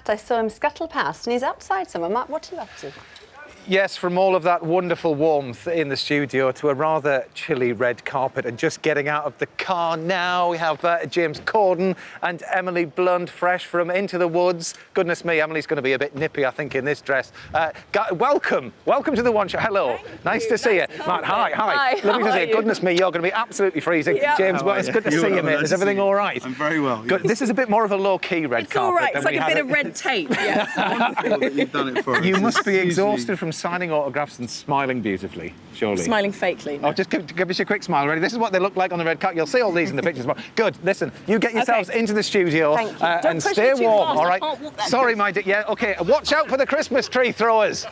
Matt, I saw him scuttle past and he's outside somewhere. Matt, what are you up to? Yes, from all of that wonderful warmth in the studio to a rather chilly red carpet and just getting out of the car now. We have James Corden and Emily Blunt fresh from Into the Woods. Goodness me, Emily's going to be a bit nippy, I think, in this dress. Welcome to the One Show. Hello, nice to see you. Matt, hi. Lovely to see you. Goodness me, you're going to be absolutely freezing. Yeah. James, well, it's good to see you, mate. Is everything all right? I'm very well. Good. This is a bit more of a low-key red carpet. It's all right. It's than like a bit of red tape. Yeah. Wonderful that you've done it for us. You must be Usually- exhausted from signing autographs and smiling beautifully, surely. Smiling fakely. Oh, just give us a quick smile, ready? This is what they look like on the red carpet. You'll see all these in the pictures. Good, listen, you get yourselves into the studio Thank you. and push stay me too warm, fast, all I right? can't walk that Sorry, my dear. Yeah, OK, watch out for the Christmas tree throwers.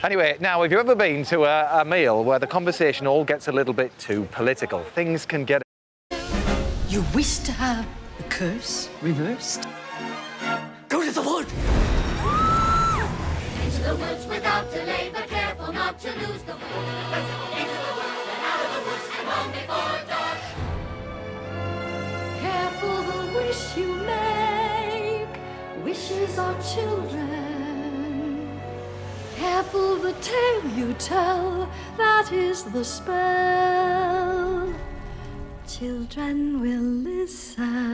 Anyway, now, have you ever been to a meal where the conversation all gets a little bit too political? Things can get... You wish to have the curse reversed? Go to the wood! Into the woods without delay, but careful not to lose the way. Into the woods and out of the woods and home before dark. Careful the wish you make, wishes are children. Careful the tale you tell, that is the spell. Children will listen.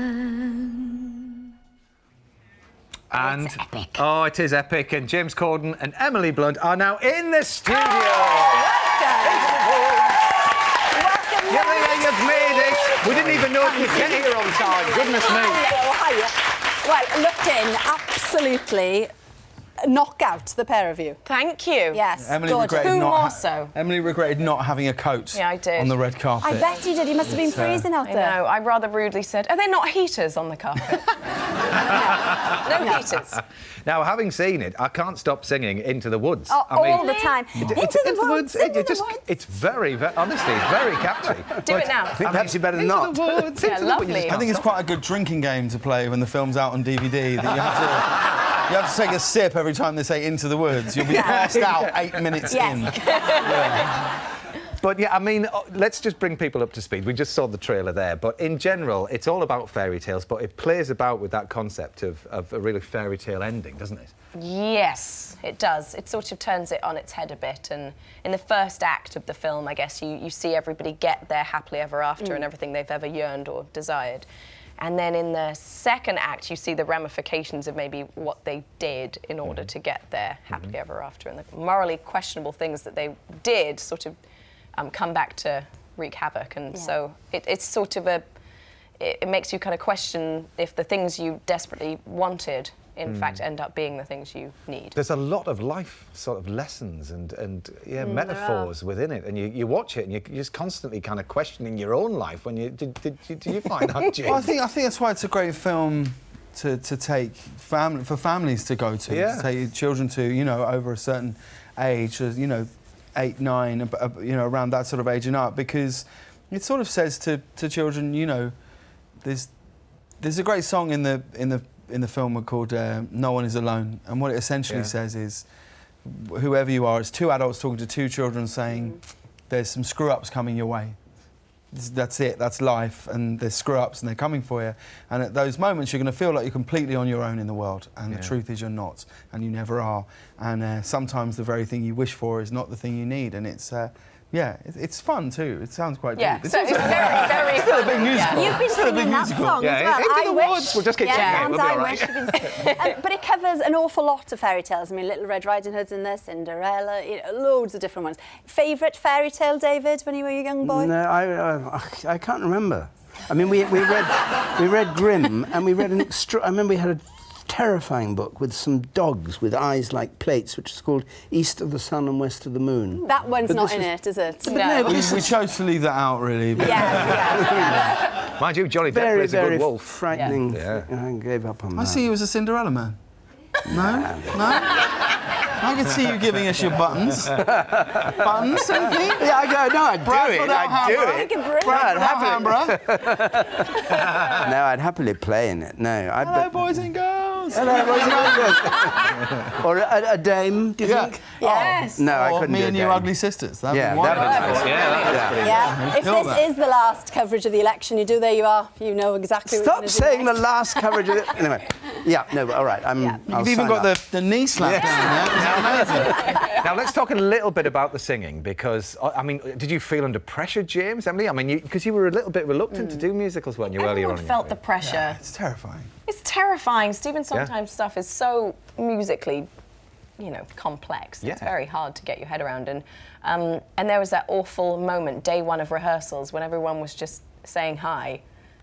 And It's epic. Oh, it is epic. And James Corden and Emily Blunt are now in the studio. You've made it. We didn't even know if you'd get here on time. Goodness me. Hiya. Well, looked in, absolutely knockout, the pair of you. Thank you. Yes, Emily gorgeous. regretted Who not more so? Emily regretted not having a coat Yeah, I did. on the red carpet. I bet you did. You must have been freezing out I there. know. I rather rudely said, are there not heaters on the carpet? No heaters. Now, having seen it, I can't stop singing Into the Woods. Oh, I mean, all the time. Into the woods, into the woods. It's very, honestly, it's very catchy. Do it now. I think perhaps you better Into not. the woods, Yeah, into the woods. You lovely. just I can't think it's stop. quite a good drinking game to play when the film's out on DVD. That you have to take a sip every time they say Into the Woods. You'll be passed out 8 minutes in. But yeah, I mean, let's just bring people up to speed. We just saw the trailer there, but in general, it's all about fairy tales, but it plays about with that concept of a really fairy tale ending, doesn't it? Yes, it does. It sort of turns it on its head a bit. And in the first act of the film, I guess, you see everybody get their happily ever after and everything they've ever yearned or desired. And then in the second act, you see the ramifications of maybe what they did in order to get their happily ever after, and the morally questionable things that they did sort of come back to wreak havoc. And so it's sort of it makes you kind of question if the things you desperately wanted in fact end up being the things you need. There's a lot of life sort of lessons and metaphors within it, and you watch it and you're just constantly kind of questioning your own life. When you do you find that, James? Well, I think that's why it's a great film to take for families to go to. Yeah. To take children to, over a certain age, 8, 9, around that sort of age and up, because it sort of says to children, there's a great song in the film called No One Is Alone, and what it essentially says is, whoever you are, it's two adults talking to two children saying, there's some screw-ups coming your way. That's it, that's life, and there's screw-ups and they're coming for you. And at those moments, you're going to feel like you're completely on your own in the world, and the truth is you're not, and you never are. And sometimes the very thing you wish for is not the thing you need, and it's fun too. It sounds quite Yeah, deep. so it's very, very fun. a big musical. You've been singing that song as well. Into the I woods. wish. We'll just keep singing it. We'll be all right. But it covers an awful lot of fairy tales. I mean, Little Red Riding Hood's in there, Cinderella, loads of different ones. Favourite fairy tale, David, when you were a young boy? No, I can't remember. I mean, we read Grimm, and we read I remember we had a terrifying book with some dogs with eyes like plates, which is called East of the Sun and West of the Moon. That one's not in it, is it? No. We chose to leave that out, really. But Yes. Mind you, Johnny Depp Very, plays a good very wolf. frightening. Yeah. I gave up on that. I see you as a Cinderella man. No? I could see you giving us your buttons. Buttons, Sophie? Yeah, I'd do it. I'd No, I'd happily play in it. No, Hello, boys and girls. Girls. Or a dame, do you think? Yes. No, I Or couldn't Me do a and You dame. Ugly Sisters. That'd Yeah, be wonderful. that was Yeah. If Kill this that. is the last coverage of the election, you do, there you are. You know exactly what you're Stop gonna do saying the next. last coverage of it. Anyway, yeah, no, all right. I'll You've even sign got up. the knee slap down there. Now, let's talk a little bit about the singing, because, I mean, did you feel under pressure, James, Emily? I mean, because you were a little bit reluctant to do musicals, weren't you, earlier on? Everyone in your felt the career? pressure. It's terrifying. It's terrifying. Stephen Sondheim's stuff is so musically, you know, complex. It's Yeah. very hard to get your head around. And there was that awful moment, day one of rehearsals, when everyone was just saying hi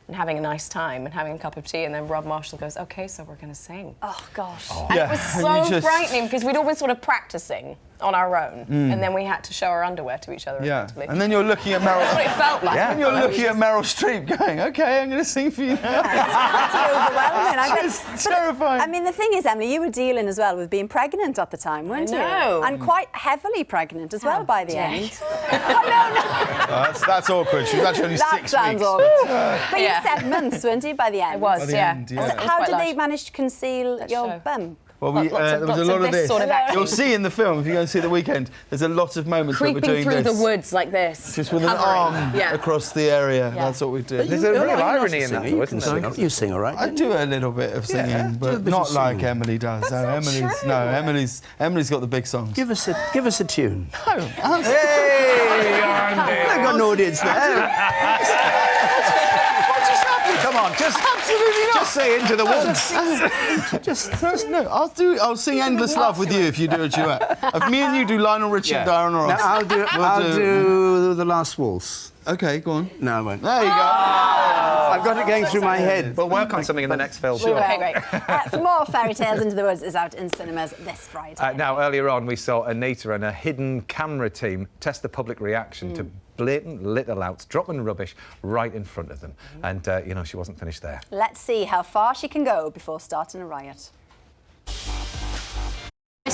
and having a nice time and having a cup of tea, and then Rob Marshall goes, "OK, so we're going to sing." Oh, gosh. And it was and so you just- frightening, because we'd always sort of practicing on our own, and then we had to show our underwear to each other. Yeah. effectively. And then you're looking at That's what it Meryl. felt like. And you're looking at Meryl Streep going, OK, I'm going to sing for you now. Pretty overwhelming. I bet. It's terrifying. I mean, the thing is, Emily, you were dealing as well with being pregnant at the time, weren't you? know. And quite heavily pregnant as well by the dare end. Oh, That's awkward. She was actually only no, that 6 sounds weeks. awkward. But you Yeah. were 7 months, weren't you, by the end? It was, By the yeah. end, yeah. It was How quite did they large. manage to conceal your show. bum? Well, Lots of- there was lots a of lot of this this. sort of acting. You'll see in the film, if you go and see the weekend, there's a lot of moments where we're Creeping doing through this. the woods like this. Just with an hovering. arm Yeah. across the area. Yeah. That's what we do. There's a real irony in that, though, isn't there? You sing all right. I do a little bit of singing, do a but bit not of like singing. Emily does. No, Emily's got the big songs. Give us a tune. No, Hey, Andy! I've got an audience there. Come on, just say Into the Woods. Just no. I'll sing "Endless Love" with you if you do a duet. If me and you do Lionel Richie and Diana Ross. Now, I'll do the last waltz. Okay, go on. No, I won't. There you go. I've got it going through my head. We'll work on something in the next film. Okay, great. For more Fairy Tales Into the Woods is out in cinemas this Friday. Now, earlier on, we saw Anita and a hidden camera team test the public reaction to blatant litter-louts dropping rubbish right in front of them. And, you know, she wasn't finished there. Let's see how far she can go before starting a riot.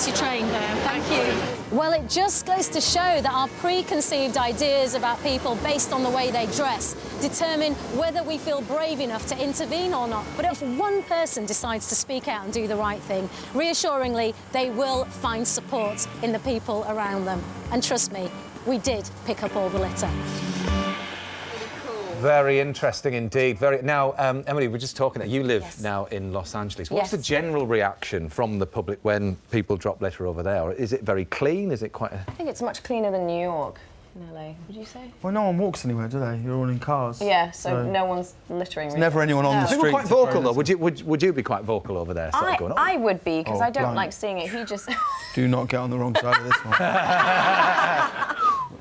Your train there. Thank you. Well, it just goes to show that our preconceived ideas about people based on the way they dress determine whether we feel brave enough to intervene or not. But if one person decides to speak out and do the right thing, reassuringly, they will find support in the people around them. And trust me, we did pick up all the litter. Very interesting indeed. Now, Emily, we're just talking. You live Yes. now in Los Angeles. What's Yes. the general reaction from the public when people drop litter over there? Is it very clean? Is it quite a... I think it's much cleaner than New York in LA, would you say? Well, no one walks anywhere, do they? You're all in cars. Yeah, so no one's littering. There's never anyone on the I think street. we're quite vocal, though. Would you be quite vocal over there? Sort of going, I would be, because Oh, I don't blimey. like seeing it. He just... Do not get on the wrong side of this one.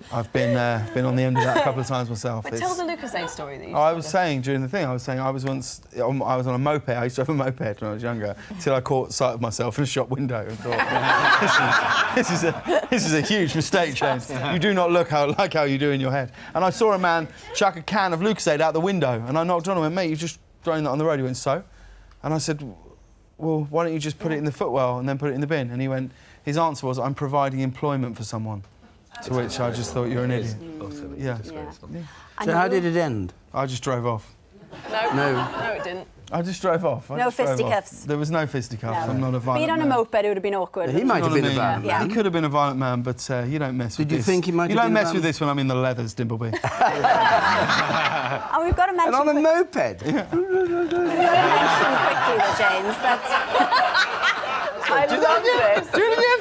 I've been on the end of that a couple of times myself. But tell the Lucasade story that you I was saying during the thing, I was once, I was on a moped. I used to have a moped when I was younger, till I caught sight of myself in a shop window and thought, this is a huge mistake, James. You do not look like how you do in your head. And I saw a man chuck a can of Lucasade out the window, and I knocked on him and went, mate, you've just thrown that on the road. He went, so? And I said, well, why don't you just put it in the footwell and then put it in the bin? And he went, his answer was, I'm providing employment for someone. To which I just thought, you're an idiot. Yeah. So how did it end? I just drove off. No, it didn't. I just drove off. No fisticuffs. There was no fisticuffs. No. I'm not a violent Being on a man. moped, it would have been awkward. He might have been a violent Yeah. man. He could have been a violent man, but you don't mess with Did you this. think he might You have don't been a mess with violent- this when I'm in the leathers, Dimbleby. And we've got to mention, And on a moped? quickly, though, James, that I love this. Do it again!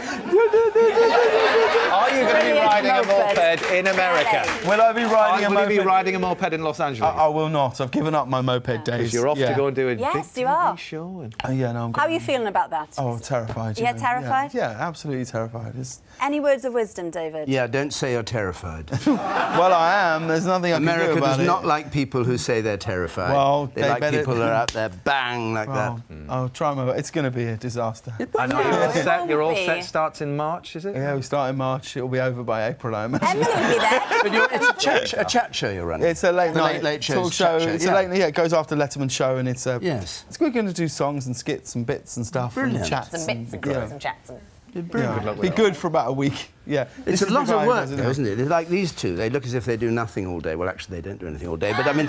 Are you going to be riding a moped in America? Will I be riding a Will moped? you be riding a moped in Los Angeles? I will not. I've given up my moped days. Because you're off to go and do a Yes, big you TV are. show. And... Yeah, no, I'm How are you feeling about that? Oh, terrified. Yeah, terrified? Yeah, absolutely terrified. Any words of wisdom, David? Yeah, don't say you're terrified. Well, I am. There's nothing I can do America about does it. not like people who say they're terrified. Well, they they like better- people who are out there bang like Well, I'll try my best. It's going to be a disaster. I know you're all set. Starts in March, is it? Yeah, we start in March. It'll be over by April, I imagine. Emily will be there. that. It's a chat show you're running. It's a late The night late talk show's show. chat show, It's yeah. a late. Yeah, it goes after Letterman's show, and it's Yes. It's we're going to do songs and skits and bits and stuff Brilliant. and chats. Some bits and yeah. some chats. Yeah. Be good for about a week. Yeah, It's This a is lot the of guy, work, isn't though, isn't it? It's like these two. They look as if they do nothing all day. Well, actually, they don't do anything all day. But I mean,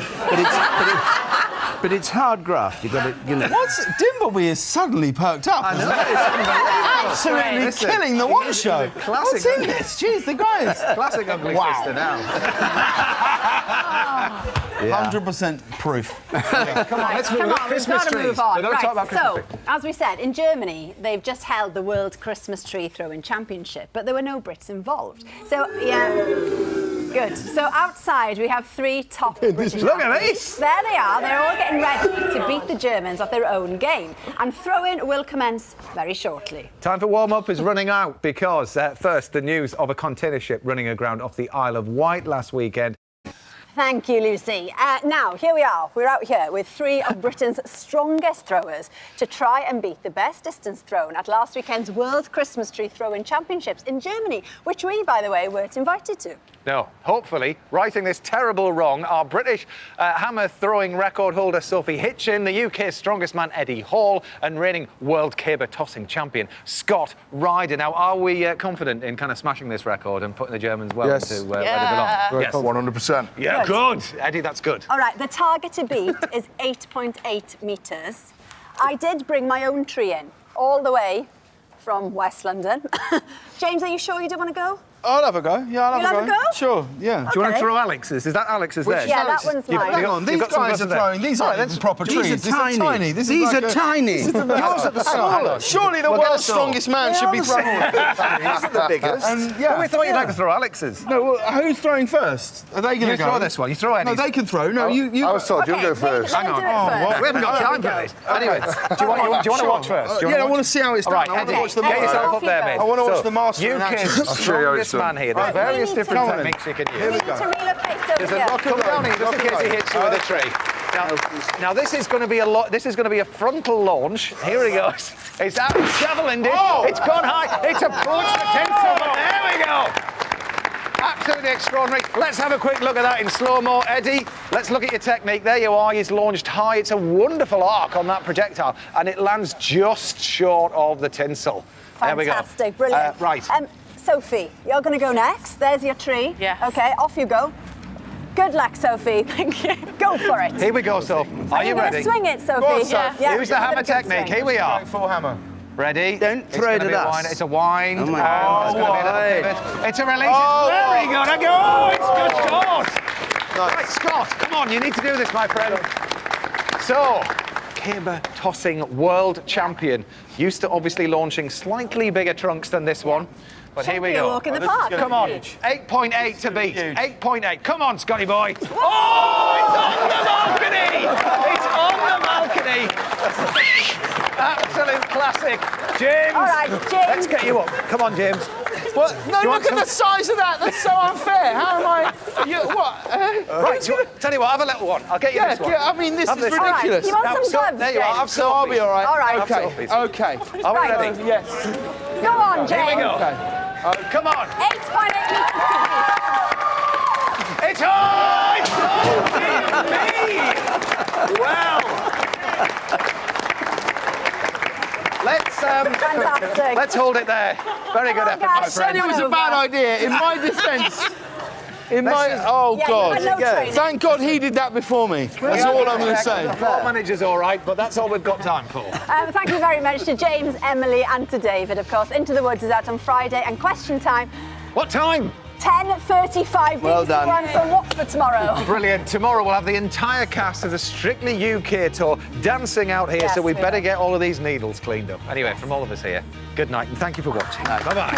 But it's hard graft. You've got to, you know. What's Dimbleby is suddenly perked up. I know. Absolutely Listen, killing the one show. classic- What's in this? Jeez, the guy is Classic ugly sister now. 100% proof. Come on, let's move Come on. on, we've Christmas got to trees. move on. We've got to talk about Christmas So, trees. as we said, in Germany, they've just held the World Christmas Tree Throwing Championship, but there were no Brits involved. So, yeah, good. So, outside, we have 3 top British Look at athletes. this. There they are. They're all getting ready to beat the Germans at their own game. And throwing will commence very shortly. Time for warm-up is running out because, first, the news of a container ship running aground off the Isle of Wight last weekend. Thank you, Lucy. Now, here we are. We're out here with 3 of Britain's strongest throwers to try and beat the best distance thrown at last weekend's World Christmas Tree Throwing Championships in Germany, which we, by the way, weren't invited to. No, hopefully, righting this terrible wrong, our British hammer throwing record holder Sophie Hitchin, the UK's strongest man Eddie Hall, and reigning world caber tossing champion Scott Ryder. Now, are we confident in kind of smashing this record and putting the Germans well Yes. into where they belong? Yes. 100%. Yeah, good. Eddie, that's good. All right, the target to beat is 8.8 metres. I did bring my own tree in, all the way from West London. James, are you sure you don't want to go? I'll have a go. Yeah, I'll You'll have a go. Sure, yeah. Do you want to Okay. throw Alex's? Is that Alex's there? Yeah, that one's mine. Hang on, these guys are throwing. These aren't even proper trees. These are tiny. This is These like are a- tiny. Yours are the Hang on, hang smallest. on. Surely the We'll get world's us all. strongest man should be throwing. These are the biggest. And, yeah. We thought you'd like to throw Alex's. No, well, who's throwing first? Are they going to You go? throw this one. You throw Eddie's. No, they can throw. No, you. I was told you Okay, go they- first. they'll Hang on. do it first. We haven't got time for this. Anyway, do you want to watch first? Yeah, I want to see how it's All done. right, I want Eddie, to watch the get Eddie, yourself off up you there, go. mate. I wanna watch the master in UK's action. I'll show you how it's strongest man done. here. There's Right, various we need different to- techniques you can We use. need to relocate over There's a here. rock and roll here, just in case he hits you with a tree. Now this is going to be a lot. This is going to be a frontal launch. Here he goes. It's out. He's shoveling it. It's gone high. It's approached the tinsel. There we go. Absolutely extraordinary. Let's have a quick look at that in slow-mo. Eddie, let's look at your technique. There you are. He's launched high. It's a wonderful arc on that projectile, and it lands just short of the tinsel. There we go. Fantastic, brilliant. Right. Sophie, you're going to go next. There's your tree. Yes. Okay, off you go. Good luck, Sophie. Thank you. Go for it. Here we go, Soph. Are you gonna ready? swing it, Sophie? Go on, Soph. Use the give it a hammer good technique. swing. Here we are. Full hammer. Ready? Don't It's throw it gonna at be a us. wind. It's a wind. Oh my and God. there's gonna be a little wide. pivot. It's a release. It's very good. I go. Oh, it's good shot. Right, Scott, come on. You need to do this, my friend. So, caber tossing world champion. Used to obviously launching slightly bigger trunks than this one. But here we Should be a go. walk in the park. Come on. 8.8 to beat. 8.8. Come on, Scotty boy. Oh, it's on the balcony. It's on the balcony. Absolute classic. James. All right, James. Let's get you up. Come on, James. What? No, you want look at some- the size of that. That's so unfair. How am I? What? Right, tell you what, have a little one. I'll get you this one. I mean, this Have is this one. All right, ridiculous. you want Now, some so- gloves, there you are. James? Have So I'll be all right. All right. Okay. Sophie's. Okay. Are we Right. ready? Yes. Go on, James. Here we go. Okay. Come on. 8.8 metres to beat. It's on! Me! Well. Fantastic. Let's hold it there. Very good Come on, effort, my guys. friend. It was a bad idea. In my defence. Oh, Yeah, you God. had no training. Thank God he did that before me. That's all I'm going to say. The floor manager's all right, but that's all we've got time for. Thank you very much to James, Emily and to David, of course. Into the Woods is out on Friday and question time, What time? 10:35. Well BBC done. One for Watford tomorrow. Brilliant. Tomorrow we'll have the entire cast of the Strictly UK tour dancing out here, Yes, so we we better will. get all of these needles cleaned up. Anyway, from all of us here, good night and thank you for watching. Bye-bye.